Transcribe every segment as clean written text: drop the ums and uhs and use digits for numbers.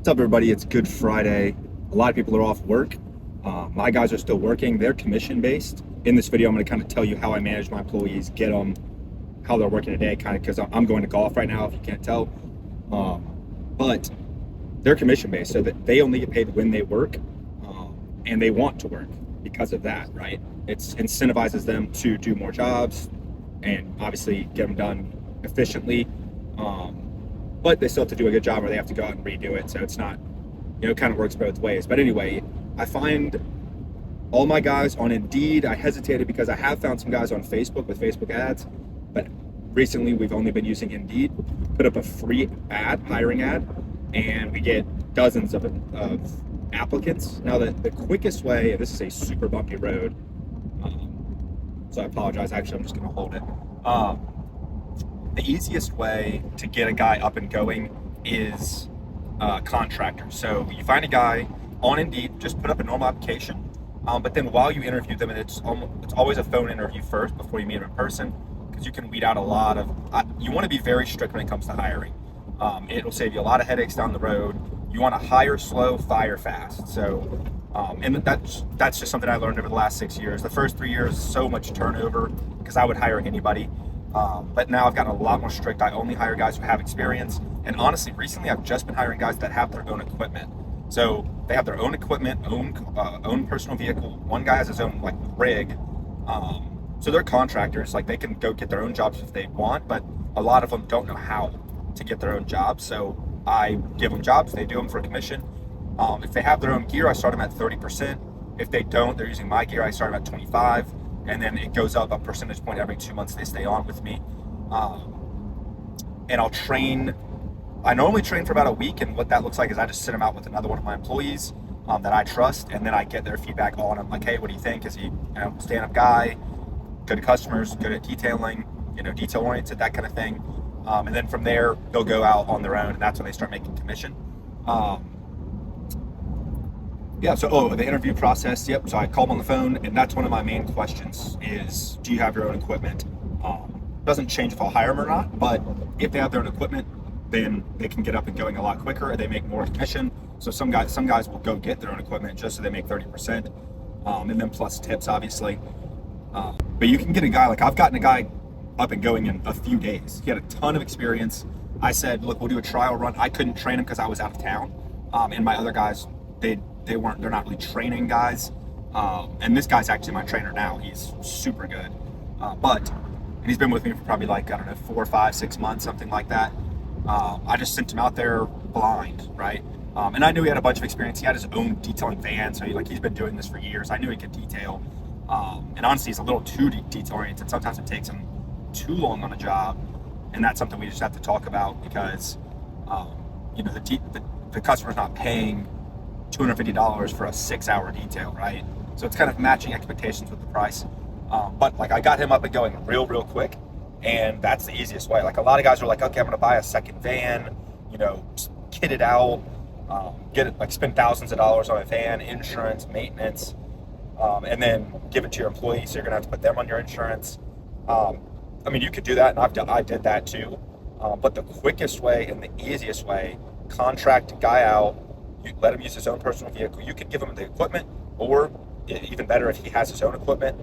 What's up, everybody? It's Good Friday. A lot of people are off work. My guys are still working. They're commission based. In this video, I'm going to kind of tell you how I manage my employees, get them, how they're working today, kind of because I'm going to golf right now, if you can't tell. But they're commission based, so that they only get paid when they work, and they want to work because of that, right? It incentivizes them to do more jobs and obviously get them done efficiently. But they still have to do a good job or they have to go out and redo it. So it's not, it kind of works both ways. But anyway, I find all my guys on Indeed. I hesitated because I have found some guys on Facebook with Facebook ads, but recently we've only been using Indeed. Put up a free hiring ad, and we get dozens of applicants. Now, the quickest way, and this is a super bumpy road, so I apologize. Actually, I'm just going to hold it. The easiest way to get a guy up and going is contractor. So you find a guy on Indeed, just put up a normal application, but then while you interview them, and it's always a phone interview first before you meet them in person, because you can weed out a lot of, you want to be very strict when it comes to hiring. It'll save you a lot of headaches down the road. You want to hire slow, fire fast. So, and that's just something I learned over the last 6 years. The first 3 years, so much turnover because I would hire anybody. But now I've gotten a lot more strict. I only hire guys who have experience. And honestly, recently I've just been hiring guys that have their own equipment. So they have their own equipment, own personal vehicle. One guy has his own rig. So they're contractors. They can go get their own jobs if they want, but a lot of them don't know how to get their own jobs. So I give them jobs. They do them for commission. If they have their own gear, I start them at 30%. If they don't, they're using my gear, I start them at 25. And then it goes up a percentage point every 2 months they stay on with me. And I normally train for about a week, and what that looks like is I just sit them out with another one of my employees that I trust, and then I get their feedback on him, hey, what do you think? Is he stand-up guy, good at customers, good at detailing, detail-oriented, that kind of thing. And then from there, they'll go out on their own, and that's when they start making commission. The interview process, yep. So I call them on the phone, and that's one of my main questions is, do you have your own equipment? Doesn't change if I'll hire them or not, but if they have their own equipment, then they can get up and going a lot quicker, and they make more commission. So some guys will go get their own equipment just so they make 30%, and then plus tips, obviously. But you can get a guy, I've gotten a guy up and going in a few days. He had a ton of experience. I said, look, we'll do a trial run. I couldn't train him because I was out of town. And my other guys, they're not really training guys. And this guy's actually my trainer now. He's super good. And he's been with me for probably 4, 5, 6 months, something like that. I just sent him out there blind, right? And I knew he had a bunch of experience. He had his own detailing van, so he's been doing this for years. I knew he could detail. And honestly, he's a little too detail oriented. Sometimes it takes him too long on a job, and that's something we just have to talk about because the customer's not paying $250 for a 6-hour detail, right? So it's kind of matching expectations with the price. But I got him up and going real quick, and that's the easiest way. A lot of guys are okay, I'm gonna buy a second van, kit it out, get it, spend thousands of dollars on a van, insurance, maintenance, and then give it to your employees. So you're gonna have to put them on your insurance. You could do that, and I did that too. But the quickest way and the easiest way, contract a guy out. You let him use his own personal vehicle. You can give him the equipment, or even better, if he has his own equipment,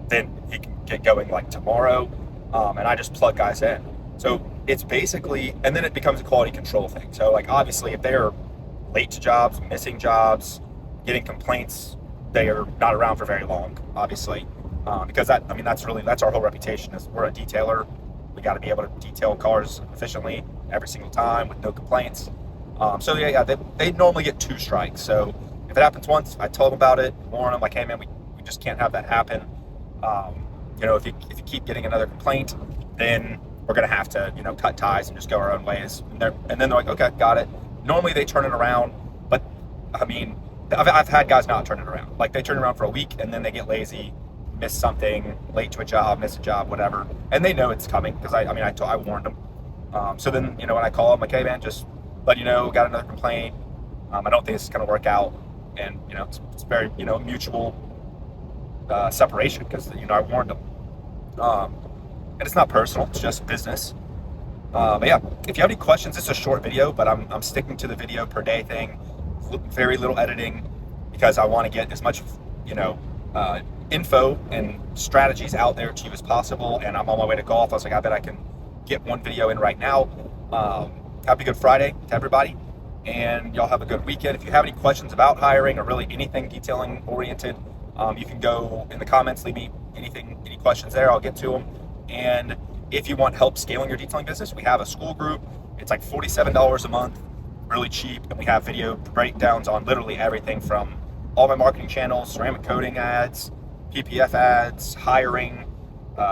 then he can get going tomorrow. And I just plug guys in. So it's basically, and then it becomes a quality control thing. So obviously, if they're late to jobs, missing jobs, getting complaints, they are not around for very long, obviously. Because that's our whole reputation is we're a detailer. We got to be able to detail cars efficiently every single time with no complaints. They normally get 2 strikes. So if it happens once, I tell them about it, warn them hey man, we just can't have that happen. If you keep getting another complaint, then we're gonna have to cut ties and just go our own ways. And then they're okay, got it. Normally they turn it around, but I've had guys not turn it around. They turn it around for a week and then they get lazy, miss something, late to a job, miss a job, whatever, and they know it's coming because I warned them. So then when I call them, hey man, just let got another complaint. I don't think this is going to work out, and it's very mutual separation because I warned them. And it's not personal; it's just business. But yeah, if you have any questions, it's a short video, but I'm sticking to the video per day thing, very little editing, because I want to get as much, you know, info and strategies out there to you as possible. And I'm on my way to golf. I was like, I bet I can get one video in right now. Happy Good Friday to everybody, and y'all have a good weekend. If you have any questions about hiring or really anything detailing oriented, you can go in the comments, leave me any questions there. I'll get to them. And if you want help scaling your detailing business, we have a school group. It's like $47 a month, really cheap, and we have video breakdowns on literally everything from all my marketing channels, ceramic coating ads, PPF ads, hiring,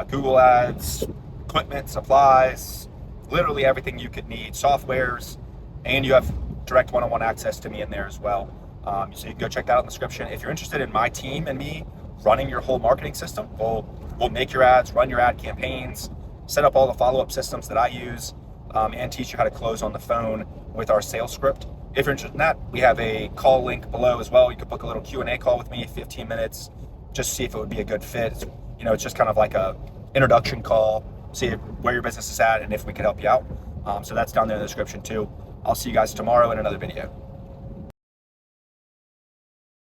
Google ads, equipment, supplies, literally everything you could need, softwares, and you have direct one-on-one access to me in there as well. So you can go check that out in the description. If you're interested in my team and me running your whole marketing system, we'll make your ads, run your ad campaigns, set up all the follow-up systems that I use, and teach you how to close on the phone with our sales script. If you're interested in that, we have a call link below as well. You can book a little Q&A call with me, 15 minutes, just see if it would be a good fit. It's just kind of like a introduction call, see where your business is at and if we could help you out. So that's down there in the description too. I'll see you guys tomorrow in another video.